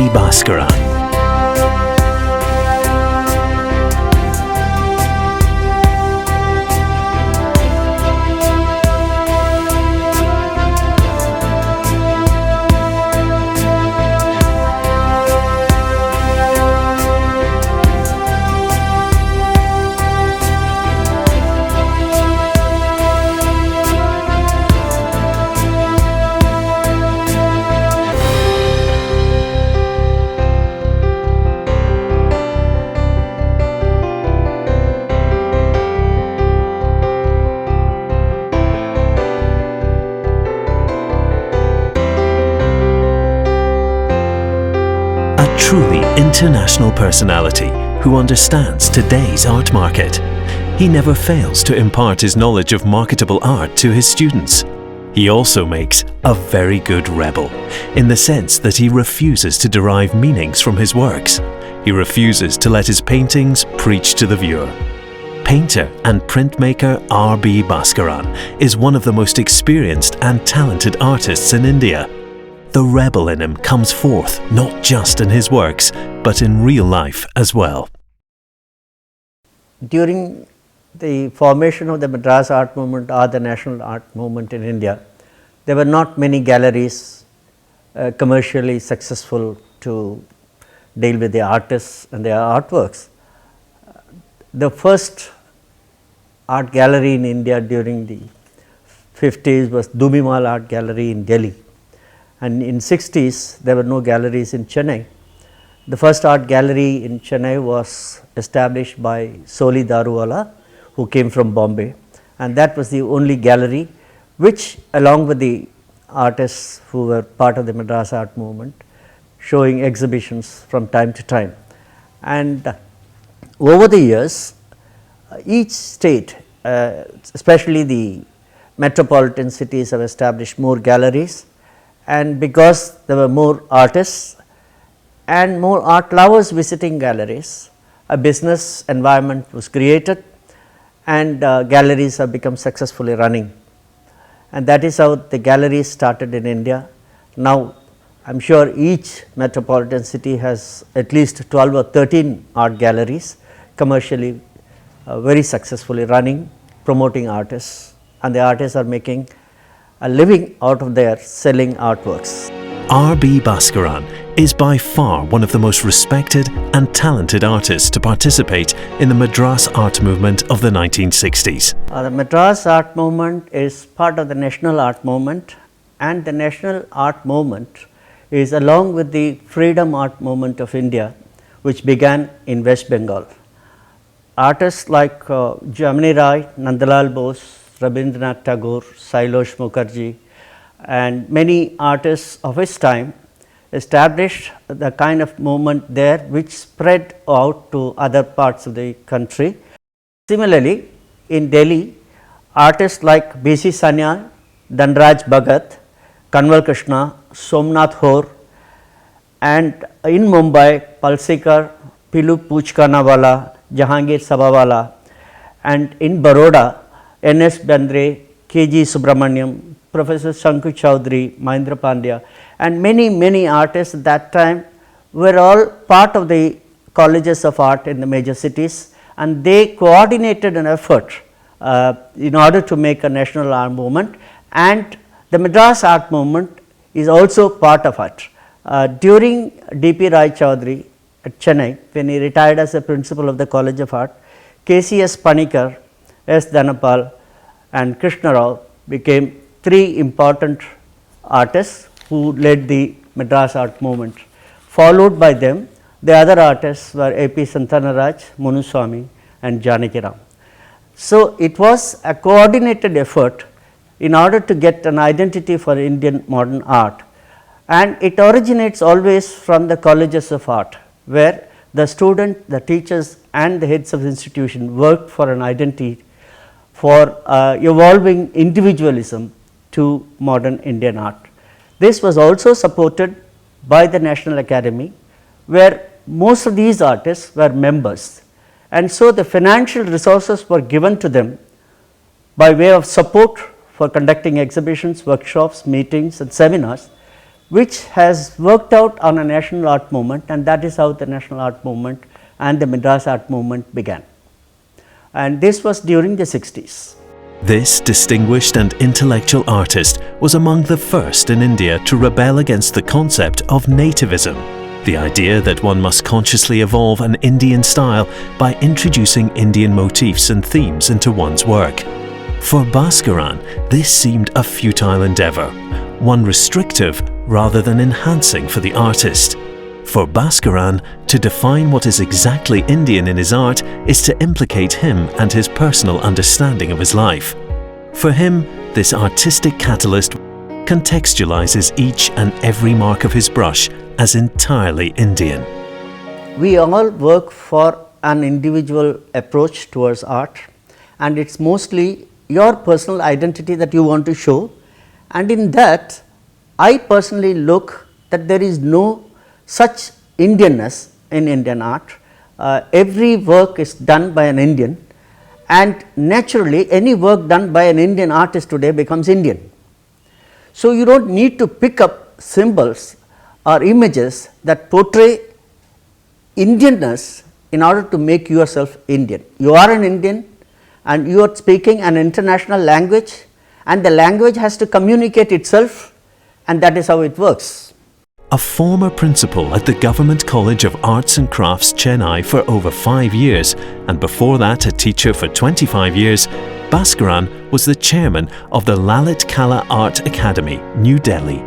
Bhaskaran. Truly international personality who understands today's art market. He never fails to impart his knowledge of marketable art to his students. He also makes a very good rebel, in the sense that he refuses to derive meanings from his works. He refuses to let his paintings preach to the viewer. Painter and printmaker R.B. Bhaskaran is one of the most experienced and talented artists in India. The rebel in him comes forth not just in his works, but in real life as well. During the formation of the Madras art movement or the national art movement in India, there were not many galleries commercially successful to deal with the artists and their artworks. The first art gallery in India during the 50s was Dubimal Art Gallery in Delhi. And in 60s there were no galleries in Chennai. The first art gallery in Chennai was established by Soli Daruwala, who came from Bombay, and that was the only gallery which, along with the artists who were part of the Madras art movement, showing exhibitions from time to time. And over the years, each state, especially the metropolitan cities, have established more galleries. And because there were more artists and more art lovers visiting galleries, a business environment was created, and galleries have become successfully running. And that is how the galleries started in India. Now, I am sure each metropolitan city has at least 12 or 13 art galleries commercially very successfully running, promoting artists, and the artists are making a living out of their selling artworks. R.B. Bhaskaran is by far one of the most respected and talented artists to participate in the Madras art movement of the 1960s. The Madras art movement is part of the national art movement, and the national art movement is along with the freedom art movement of India, which began in West Bengal. Artists like Jamini Rai, Nandalal Bose, Rabindranath Tagore, Sailosh Mukherjee, and many artists of his time established the kind of movement there which spread out to other parts of the country. Similarly, in Delhi, artists like B.C. Sanyal, Dhanraj Bhagat, Kanwal Krishna, Somnath Hor, and in Mumbai, Palsekar, Pilu Puchkanawala, Jahangir Sabawala, and in Baroda, N.S. Bendre, K.G. Subramaniam, Professor Shanku Chowdhury, Mahendra Pandya, and many artists at that time were all part of the colleges of art in the major cities, and they coordinated an effort in order to make a national art movement, and the Madras art movement is also part of it. During D.P. Rai Chowdhury at Chennai, when he retired as a principal of the College of Art, K.C.S. Panikar, S. Dhanapal, and Krishna Rao became three important artists who led the Madras art movement. Followed by them, the other artists were A.P. Santhanaraj, Munuswamy, and Janaki Ram. So, it was a coordinated effort in order to get an identity for Indian modern art, and it originates always from the colleges of art, where the student, the teachers, and the heads of the institution worked for an identity for evolving individualism to modern Indian art. This was also supported by the National Academy, where most of these artists were members, and so the financial resources were given to them by way of support for conducting exhibitions, workshops, meetings, and seminars, which has worked out on a national art movement, and that is how the national art movement and the Madras art movement began. And this was during the 60s. This distinguished and intellectual artist was among the first in India to rebel against the concept of nativism, the idea that one must consciously evolve an Indian style by introducing Indian motifs and themes into one's work. For Bhaskaran, this seemed a futile endeavour, one restrictive rather than enhancing for the artist. For Bhaskaran, to define what is exactly Indian in his art is to implicate him and his personal understanding of his life. For him, this artistic catalyst contextualizes each and every mark of his brush as entirely Indian. We all work for an individual approach towards art, and it's mostly your personal identity that you want to show, and in that I personally look that there is no such Indianness in Indian art. Every work is done by an Indian, and naturally any work done by an Indian artist today becomes Indian. So, you do not need to pick up symbols or images that portray Indianness in order to make yourself Indian. You are an Indian and you are speaking an international language, and the language has to communicate itself, and that is how it works. A former principal at the Government College of Arts and Crafts, Chennai for over 5 years, and before that a teacher for 25 years, Bhaskaran was the chairman of the Lalit Kala Art Academy, New Delhi,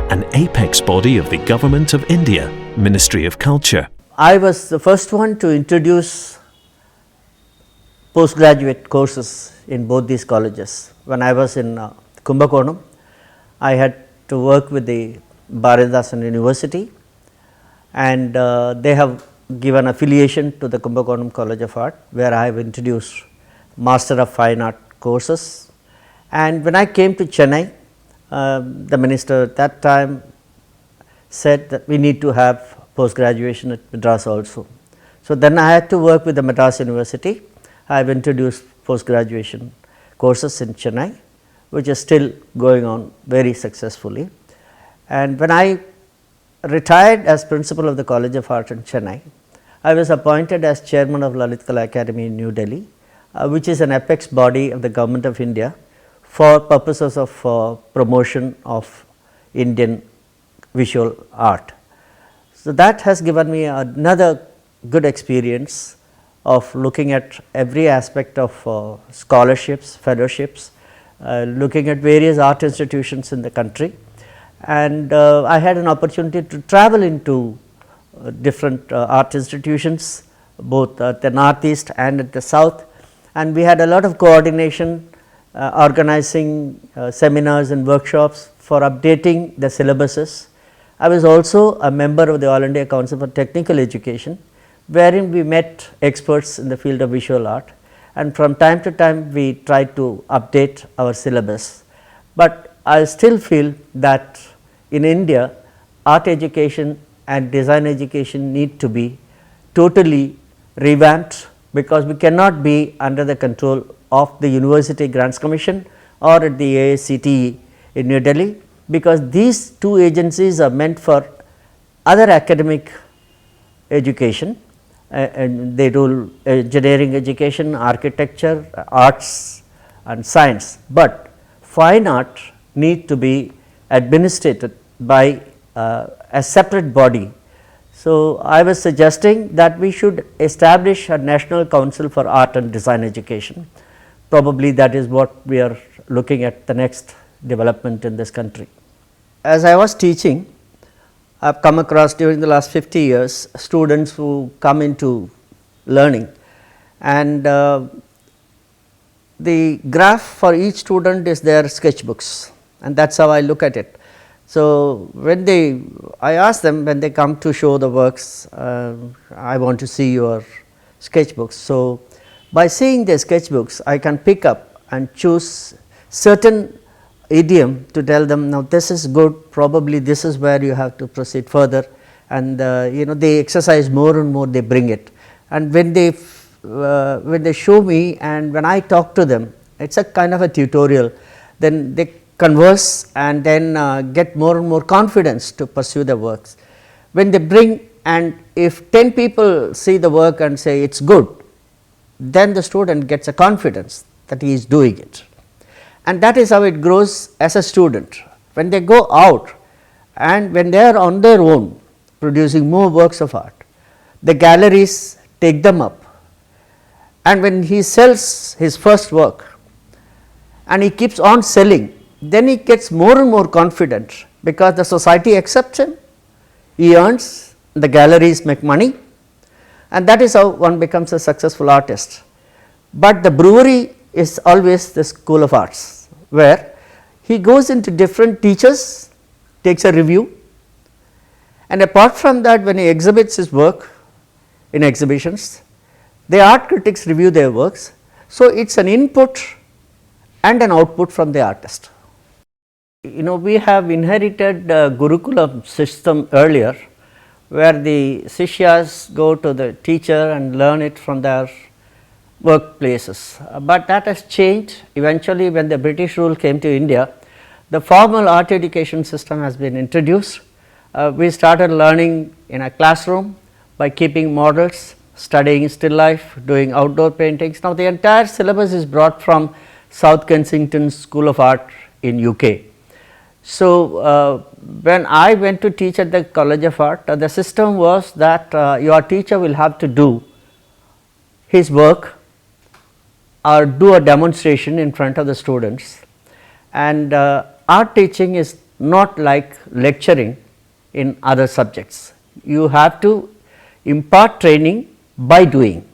an apex body of the Government of India, Ministry of Culture. I was the first one to introduce postgraduate courses in both these colleges. When I was in Kumbakonam, I had to work with the Bharatdasan University, and they have given affiliation to the Kumbakonam College of Art, where I have introduced Master of Fine Art courses. And when I came to Chennai, the minister at that time said that we need to have post graduation at Madras also. So, then I had to work with the Madras University. I have introduced post graduation courses in Chennai, which is still going on very successfully. And when I retired as principal of the College of Art in Chennai, I was appointed as chairman of Lalit Kala Academy in New Delhi, which is an apex body of the Government of India for purposes of promotion of Indian visual art. So, that has given me another good experience of looking at every aspect of scholarships, fellowships, looking at various art institutions in the country. And I had an opportunity to travel into different art institutions, both at the northeast and at the south, and we had a lot of coordination, organizing seminars and workshops for updating the syllabuses. I was also a member of the All India Council for Technical Education, wherein we met experts in the field of visual art, and from time to time we tried to update our syllabus. But I still feel that in India, art education and design education need to be totally revamped, because we cannot be under the control of the University Grants Commission or at the AICTE in New Delhi, because these two agencies are meant for other academic education, and they do engineering education, architecture, arts and science, but fine art need to be administered by a separate body. So, I was suggesting that we should establish a National Council for Art and Design Education. Probably that is what we are looking at, the next development in this country. As I was teaching, I have come across during the last 50 years students who come into learning, and the graph for each student is their sketchbooks, and that is how I look at it. So, when I ask them when they come to show the works, I want to see your sketchbooks. So, by seeing their sketchbooks, I can pick up and choose certain idiom to tell them, now this is good, probably this is where you have to proceed further, and they exercise more and more, they bring it. And when they show me and when I talk to them, it is a kind of a tutorial, then they converse and then get more and more confidence to pursue the works. When they bring, and if 10 people see the work and say it is good, then the student gets a confidence that he is doing it, and that is how it grows as a student. When they go out and when they are on their own producing more works of art, the galleries take them up, and when he sells his first work and he keeps on selling, then he gets more and more confident because the society accepts him, he earns, the galleries make money, and that is how one becomes a successful artist. But the brewery is always the school of arts, where he goes into different teachers, takes a review, and apart from that, when he exhibits his work in exhibitions, the art critics review their works. So, it is an input and an output from the artist. You know, we have inherited the Gurukulam system earlier, where the Sishyas go to the teacher and learn it from their workplaces, but that has changed. Eventually, when the British rule came to India, the formal art education system has been introduced. We started learning in a classroom by keeping models, studying still life, doing outdoor paintings. Now, the entire syllabus is brought from South Kensington School of Art in UK. So, when I went to teach at the College of Art, the system was that your teacher will have to do his work or do a demonstration in front of the students, and art teaching is not like lecturing in other subjects. You have to impart training by doing.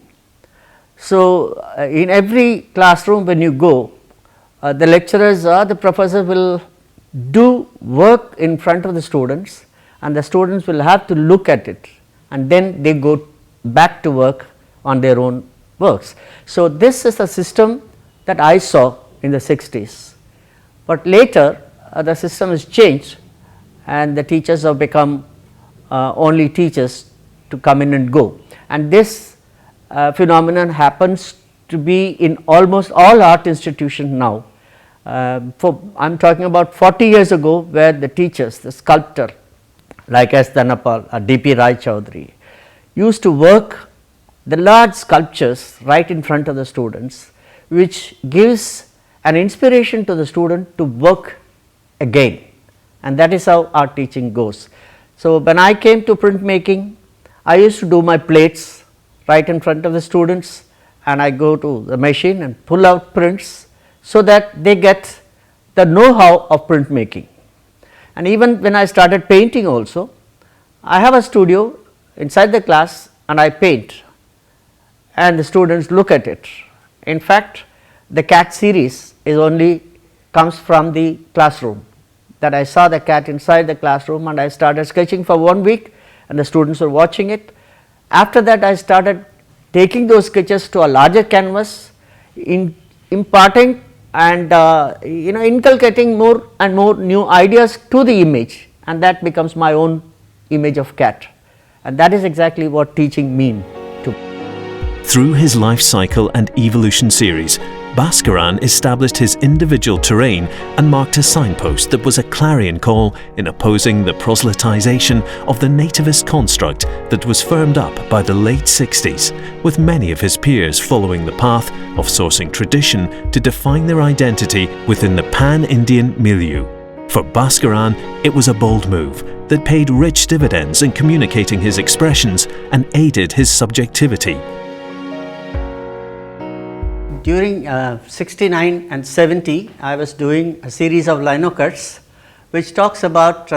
So, in every classroom when you go, the lecturers or the professor will do work in front of the students, and the students will have to look at it, and then they go back to work on their own works. So, this is a system that I saw in the 60s, but later the system has changed and the teachers have become only teachers to come in and go, and this phenomenon happens to be in almost all art institutions now. I am talking about 40 years ago, where the teachers, the sculptor like S. Dhanapal or D.P. Rai Chaudhary used to work the large sculptures right in front of the students, which gives an inspiration to the student to work again, and that is how art teaching goes. So, when I came to printmaking, I used to do my plates right in front of the students, and I go to the machine and pull out prints, so that they get the know-how of printmaking. And even when I started painting also, I have a studio inside the class and I paint, and the students look at it. In fact, the cat series is only comes from the classroom, that I saw the cat inside the classroom and I started sketching for 1 week and the students were watching it. After that, I started taking those sketches to a larger canvas, imparting and inculcating more and more new ideas to the image, and that becomes my own image of cat, and that is exactly what teaching means to me. Through his life cycle and evolution series, Bhaskaran established his individual terrain and marked a signpost that was a clarion call in opposing the proselytization of the nativist construct that was firmed up by the late 60s, with many of his peers following the path of sourcing tradition to define their identity within the pan-Indian milieu. For Bhaskaran, it was a bold move that paid rich dividends in communicating his expressions and aided his subjectivity. During 69 and 70, I was doing a series of lino cuts which talks about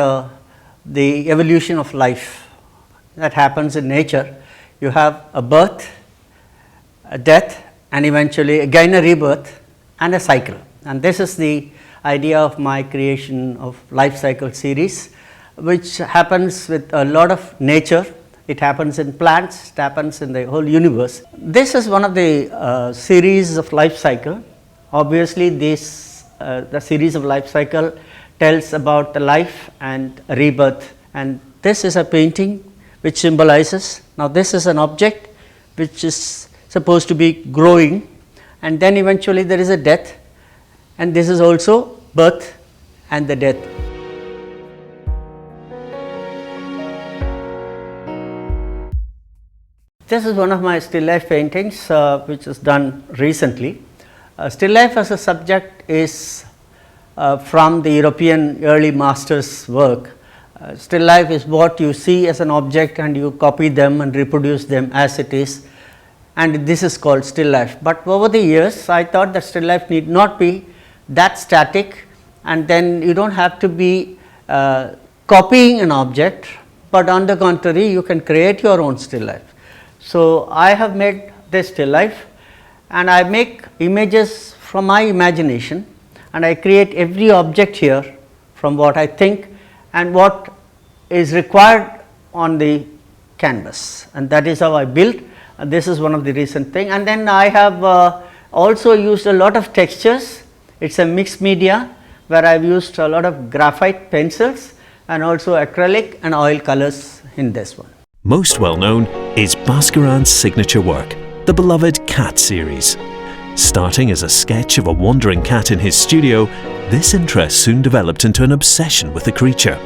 the evolution of life that happens in nature. You have a birth, a death, and eventually again a rebirth and a cycle. And this is the idea of my creation of life cycle series, which happens with a lot of nature. It happens in plants, it happens in the whole universe. This is one of the series of life cycle. Obviously, this the series of life cycle tells about the life and rebirth, and this is a painting which symbolizes. Now, this is an object which is supposed to be growing, and then eventually there is a death, and this is also birth and the death. This is one of my still life paintings which is done recently. Still life as a subject is from the European early masters work. Still life is what you see as an object and you copy them and reproduce them as it is, and this is called still life. But over the years I thought that still life need not be that static, and then you do not have to be copying an object, but on the contrary you can create your own still life. So, I have made this still life and I make images from my imagination, and I create every object here from what I think and what is required on the canvas, and that is how I built. And this is one of the recent thing, and then I have also used a lot of textures. It is a mixed media where I have used a lot of graphite pencils and also acrylic and oil colors in this one. Most well known is Bhaskaran's signature work, the beloved Cat series. Starting as a sketch of a wandering cat in his studio, this interest soon developed into an obsession with the creature.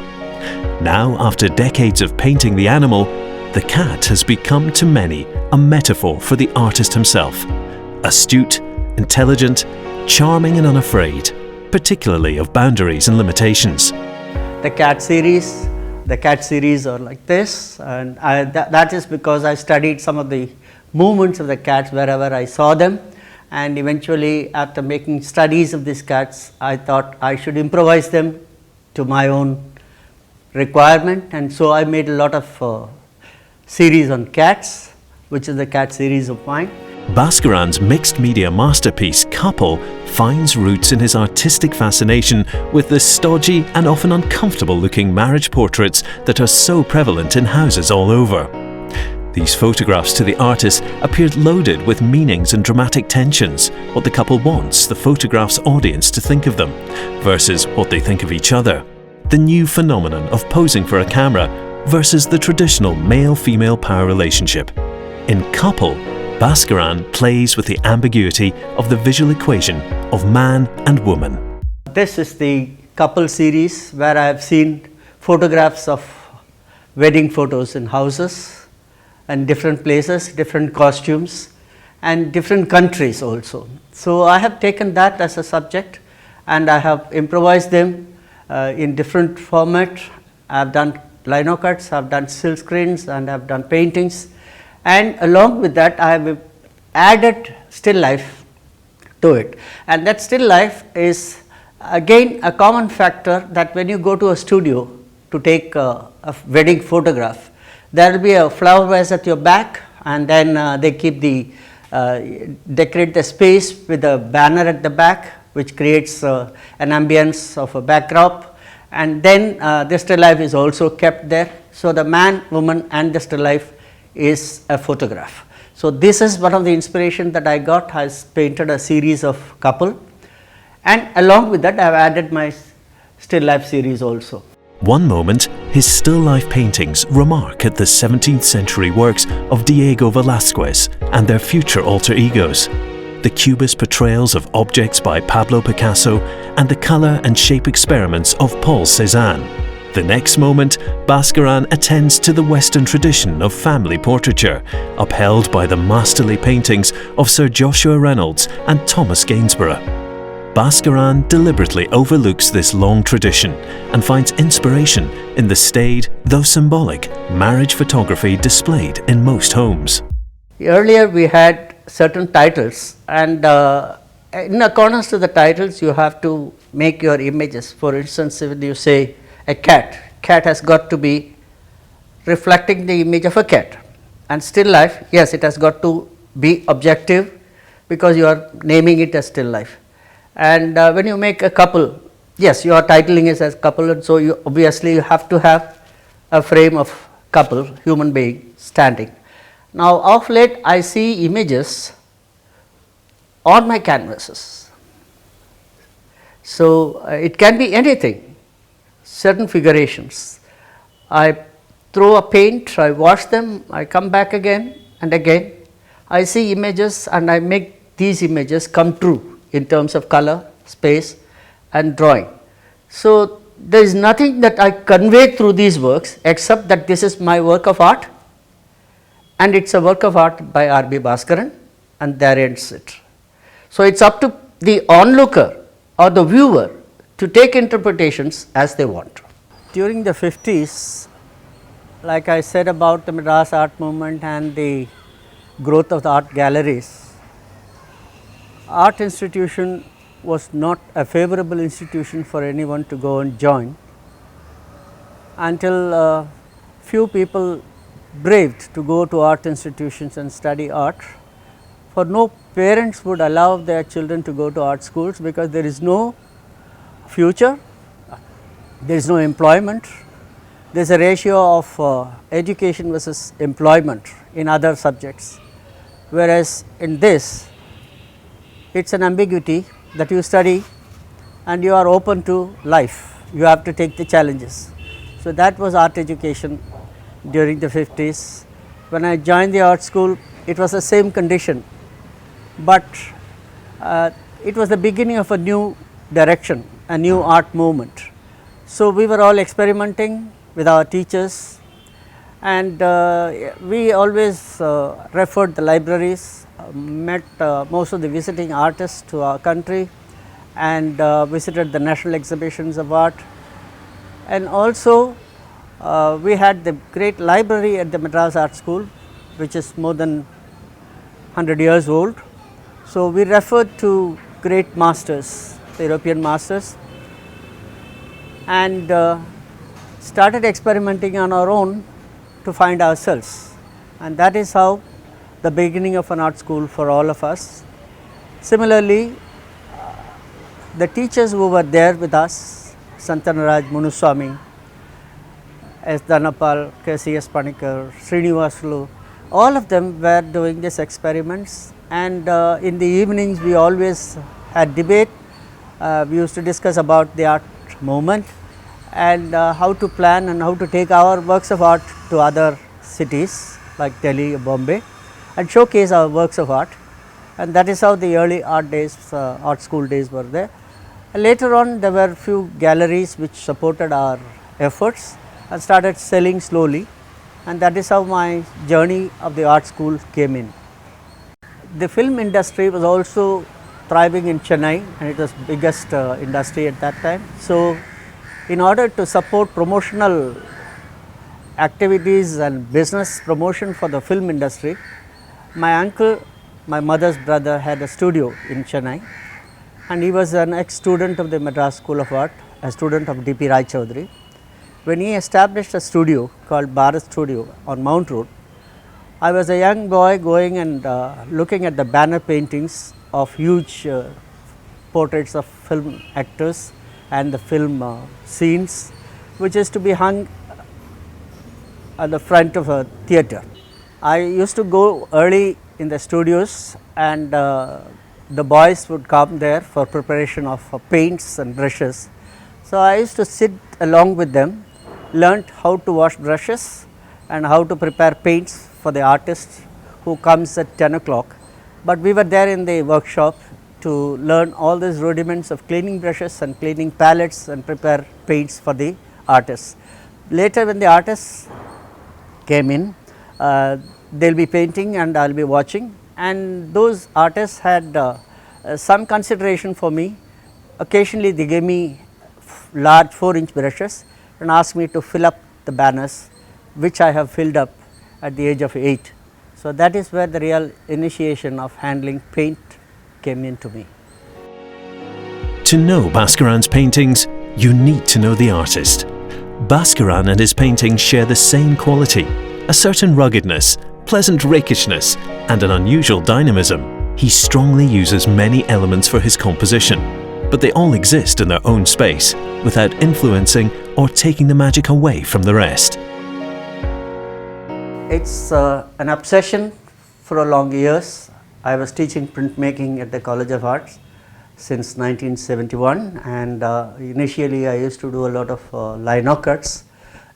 Now, after decades of painting the animal, the cat has become to many a metaphor for the artist himself. Astute, intelligent, charming and unafraid, particularly of boundaries and limitations. The cat series are like this, and that is because I studied some of the movements of the cats wherever I saw them, and eventually after making studies of these cats I thought I should improvise them to my own requirement, and so I made a lot of series on cats, which is the cat series of mine. Bhaskaran's mixed media masterpiece Couple finds roots in his artistic fascination with the stodgy and often uncomfortable looking marriage portraits that are so prevalent in houses all over. These photographs to the artist appeared loaded with meanings and dramatic tensions, what the couple wants the photograph's audience to think of them versus what they think of each other. The new phenomenon of posing for a camera versus the traditional male-female power relationship. In Couple, Bhaskaran plays with the ambiguity of the visual equation of man and woman. This is the Couple series where I have seen photographs of wedding photos in houses and different places, different costumes and different countries also. So, I have taken that as a subject and I have improvised them in different format. I have done lino cuts, I have done silk screens and I have done paintings. And along with that I have added still life to it, and that still life is again a common factor that when you go to a studio to take a wedding photograph, there will be a flower vase at your back, and then they keep the decorate the space with a banner at the back which creates an ambience of a backdrop, and then the still life is also kept there. So, the man, woman and the still life is a photograph. So, this is one of the inspiration that I got. I painted a series of Couple, and along with that I have added my still life series also. One moment, his still life paintings remark at the 17th century works of Diego Velázquez and their future alter egos, the cubist portrayals of objects by Pablo Picasso and the colour and shape experiments of Paul Cézanne. The next moment, Bhaskaran attends to the Western tradition of family portraiture, upheld by the masterly paintings of Sir Joshua Reynolds and Thomas Gainsborough. Bhaskaran deliberately overlooks this long tradition and finds inspiration in the staid, though symbolic, marriage photography displayed in most homes. Earlier we had certain titles, and in accordance to the titles you have to make your images. For instance, if you say a cat has got to be reflecting the image of a cat, and still life, yes, it has got to be objective because you are naming it as still life. And when you make a couple, yes, you are titling it as couple, and so you obviously you have to have a frame of couple, human being standing. Now, of late I see images on my canvases. So, it can be anything, certain figurations. I throw a paint, I wash them, I come back again and again. I see images and I make these images come true in terms of color, space and drawing. So, there is nothing that I convey through these works except that this is my work of art, and it is a work of art by R.B. Bhaskaran, and there ends it. So, it is up to the onlooker or the viewer to take interpretations as they want. During the 50s, like I said about the Madras art movement and the growth of the art galleries, art institution was not a favorable institution for anyone to go and join until few people braved to go to art institutions and study art. For no parents would allow their children to go to art schools because there is no future, there is no employment, there is a ratio of education versus employment in other subjects, whereas in this it is an ambiguity that you study and you are open to life, you have to take the challenges. So, that was art education during the 50s. When I joined the art school, it was the same condition, but it was the beginning of a new direction, a new art movement. So, we were all experimenting with our teachers, and we always referred the libraries, met most of the visiting artists to our country, and visited the national exhibitions of art. And also we had the great library at the Madras Art School, which is more than 100 years old. So, we referred to great masters, the European masters, and started experimenting on our own to find ourselves, and that is how the beginning of an art school for all of us. Similarly, the teachers who were there with us, Santanaraj Munuswamy, S. Dhanapal, K.C.S. Panikar, Srinivasulu, all of them were doing these experiments, and in the evenings we always had debate. We used to discuss about the art movement and how to plan and how to take our works of art to other cities like Delhi or Bombay and showcase our works of art, and that is how the early art days, art school days were there. And later on there were few galleries which supported our efforts and started selling slowly, and that is how my journey of the art school came in. The film industry was also thriving in Chennai, and it was biggest industry at that time. So, in order to support promotional activities and business promotion for the film industry, my uncle, my mother's brother, had a studio in Chennai, and he was an ex-student of the Madras School of Art, a student of D.P. Rai Chaudhary. When he established a studio called Bharat Studio on Mount Road, I was a young boy going and looking at the banner paintings of huge portraits of film actors and the film scenes, which is to be hung at the front of a theatre. I used to go early in the studios, and the boys would come there for preparation of paints and brushes. So, I used to sit along with them, learnt how to wash brushes and how to prepare paints for the artist who comes at 10 o'clock. But we were there in the workshop to learn all these rudiments of cleaning brushes and cleaning palettes and prepare paints for the artists. Later, when the artists came in, they will be painting and I will be watching, and those artists had some consideration for me. Occasionally they gave me large 4-inch brushes and asked me to fill up the banners, which I have filled up at the age of 8. So, that is where the real initiation of handling paint came into me. To know Bhaskaran's paintings, you need to know the artist. Bhaskaran and his paintings share the same quality, a certain ruggedness, pleasant rakishness, and an unusual dynamism. He strongly uses many elements for his composition, but they all exist in their own space, without influencing or taking the magic away from the rest. It's an obsession for a long years. I was teaching printmaking at the College of Arts since 1971, and initially I used to do a lot of lino cuts.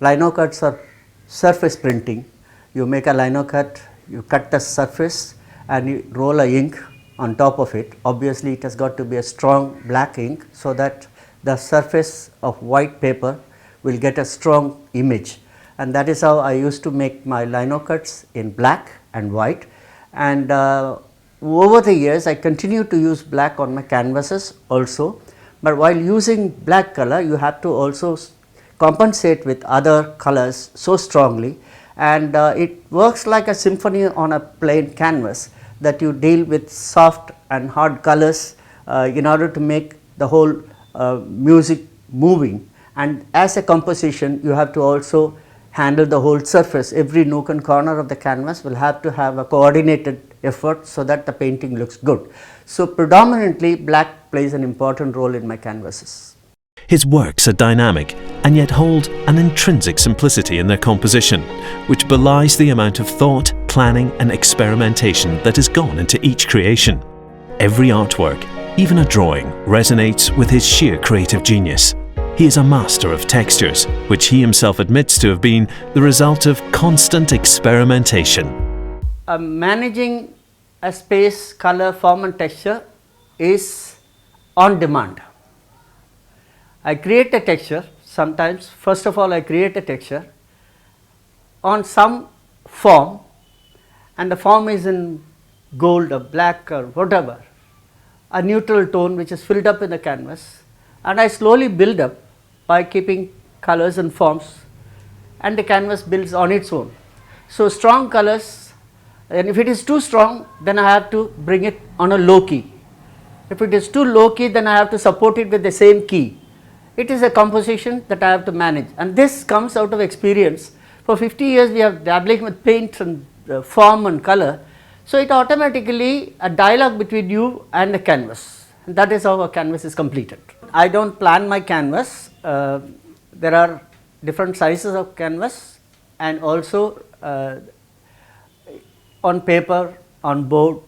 Lino cuts are surface printing. You make a lino cut, you cut the surface and you roll a ink on top of it. Obviously, it has got to be a strong black ink so that the surface of white paper will get a strong image, and that is how I used to make my lino cuts in black and white. And over the years I continue to use black on my canvases also, but while using black color you have to also compensate with other colors so strongly, and it works like a symphony on a plain canvas, that you deal with soft and hard colors in order to make the whole music moving. And as a composition you have to also handle the whole surface. Every nook and corner of the canvas will have to have a coordinated effort so that the painting looks good. So predominantly black plays an important role in my canvases. His works are dynamic and yet hold an intrinsic simplicity in their composition, which belies the amount of thought, planning and experimentation that has gone into each creation. Every artwork, even a drawing, resonates with his sheer creative genius. He is a master of textures, which he himself admits to have been the result of constant experimentation. Managing a space, color, form and texture is on demand. I create a texture sometimes. First of all, I create a texture on some form, and the form is in gold or black or whatever, a neutral tone which is filled up in the canvas, and I slowly build up by keeping colors and forms, and the canvas builds on its own. So strong colors, and if it is too strong then I have to bring it on a low key. If it is too low key then I have to support it with the same key. It is a composition that I have to manage, and this comes out of experience. For 50 years we are dabbling with paint and form and color, so it automatically a dialogue between you and the canvas, and that is how a canvas is completed. I do not plan my canvas. There are different sizes of canvas, and also on paper, on board.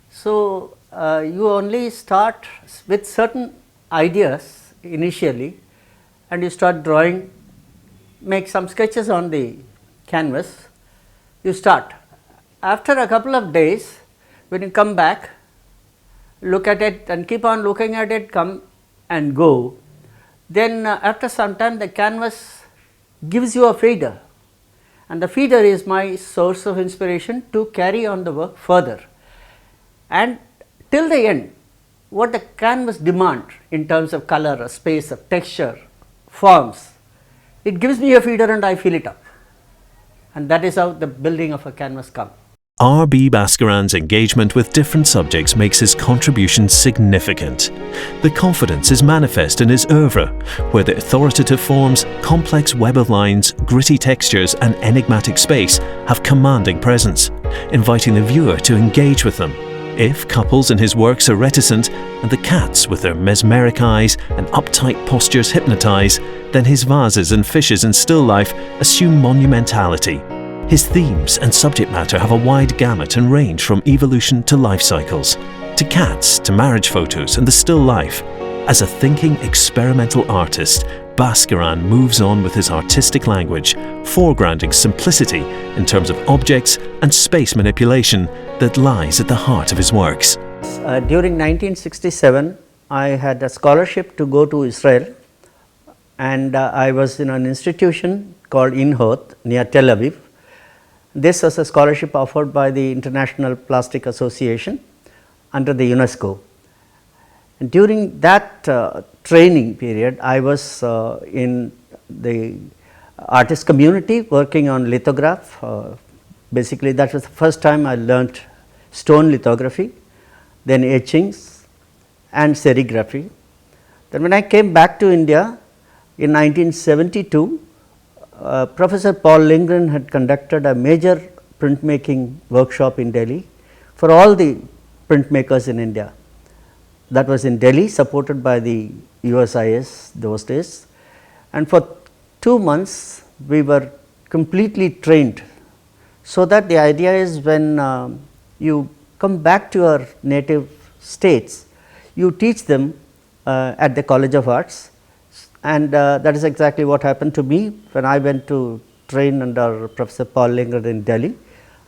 So you only start with certain ideas initially, and you start drawing, make some sketches on the canvas. You start. After a couple of days, when you come back, look at it and keep on looking at it, come and go, then after some time the canvas gives you a feeder, and the feeder is my source of inspiration to carry on the work further. And till the end, what the canvas demands in terms of color, or space, of texture, forms, it gives me a feeder and I fill it up, and that is how the building of a canvas comes. R.B. Bhaskaran's engagement with different subjects makes his contribution significant. The confidence is manifest in his oeuvre, where the authoritative forms, complex web of lines, gritty textures and enigmatic space have commanding presence, inviting the viewer to engage with them. If couples in his works are reticent and the cats with their mesmeric eyes and uptight postures hypnotize, then his vases and fishes in still life assume monumentality. His themes and subject matter have a wide gamut and range from evolution to life cycles, to cats, to marriage photos and the still life. As a thinking experimental artist, Bhaskaran moves on with his artistic language, foregrounding simplicity in terms of objects and space manipulation that lies at the heart of his works. During 1967, I had a scholarship to go to Israel, and I was in an institution called Inhoth near Tel Aviv. This was a scholarship offered by the International Plastic Association under the UNESCO. And during that training period, I was in the artist community working on lithograph. Basically, that was the first time I learnt stone lithography, then etchings and serigraphy. Then when I came back to India in 1972, Professor Paul Lindgren had conducted a major printmaking workshop in Delhi for all the printmakers in India. That was in Delhi, supported by the USIS those days, and for 2 months we were completely trained. So that the idea is, when you come back to your native states, you teach them at the College of Arts. And that is exactly what happened to me when I went to train under Professor Paul Lindgren in Delhi.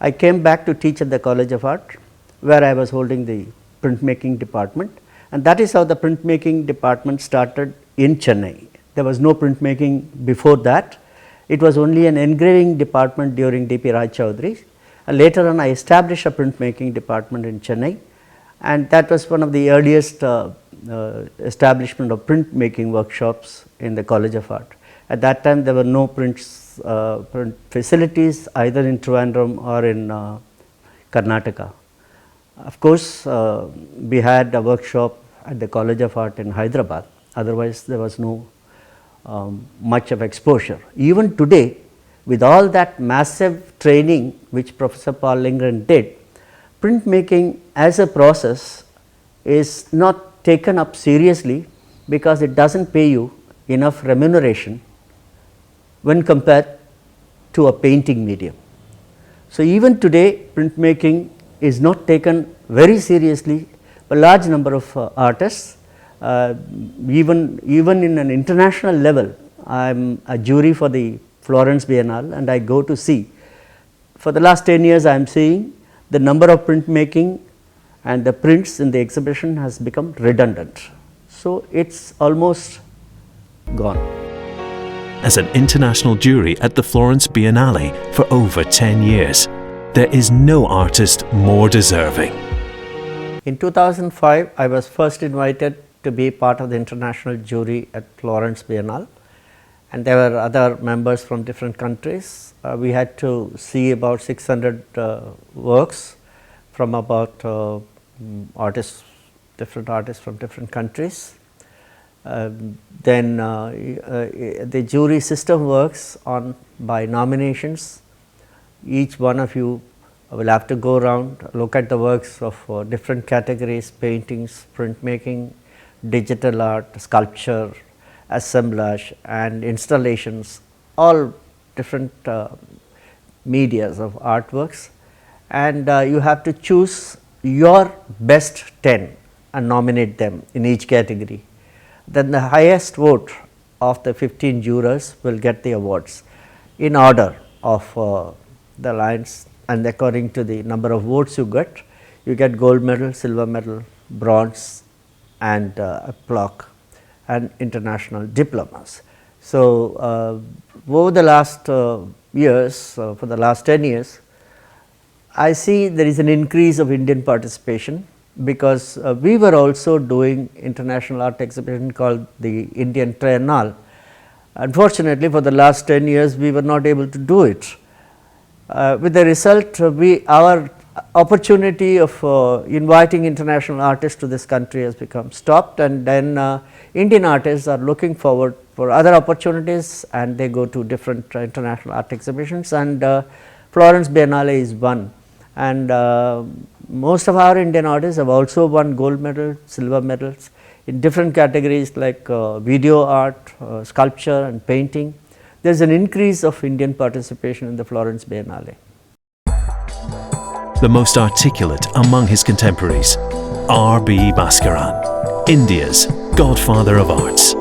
I came back to teach at the College of Art, where I was holding the printmaking department, and that is how the printmaking department started in Chennai. There was no printmaking before that. It was only an engraving department during D.P. Rai Chaudhary. Later on, I established a printmaking department in Chennai, and that was one of the earliest establishment of printmaking workshops in the College of Art. At that time, there were no print facilities either in Trivandrum or in Karnataka. Of course, we had a workshop at the College of Art in Hyderabad. Otherwise, there was no much of exposure. Even today, with all that massive training which Professor Paul Lindgren did, printmaking as a process is not taken up seriously because it does not pay you enough remuneration when compared to a painting medium. So, even today printmaking is not taken very seriously by a large number of artists. Even in an international level, I am a jury for the Florence Biennale, and I go to see. For the last 10 years, I am seeing the number of printmaking and the prints in the exhibition has become redundant. So, it is almost gone. As an international jury at the Florence Biennale for over 10 years, there is no artist more deserving. In 2005, I was first invited to be part of the international jury at Florence Biennale, and there were other members from different countries. We had to see about 600 works from about different artists from different countries. Then the jury system works on by nominations. Each one of you will have to go around, look at the works of different categories: paintings, printmaking, digital art, sculpture, assemblage and installations, all different medias of artworks, and you have to choose your best 10 and nominate them in each category. Then the highest vote of the 15 jurors will get the awards in order of the lines, and according to the number of votes you get gold medal, silver medal, bronze and a plaque and international diplomas. So, over the last years, for the last 10 years, I see there is an increase of Indian participation, because we were also doing international art exhibition called the Indian Triennale. Unfortunately, for the last 10 years, we were not able to do it. With the result, our opportunity of inviting international artists to this country has become stopped, and then Indian artists are looking forward for other opportunities, and they go to different international art exhibitions, and Florence Biennale is one. And most of our Indian artists have also won gold medals, silver medals in different categories like video art, sculpture and painting. There is an increase of Indian participation in the Florence Biennale. The most articulate among his contemporaries, R.B. Bhaskaran, India's godfather of arts.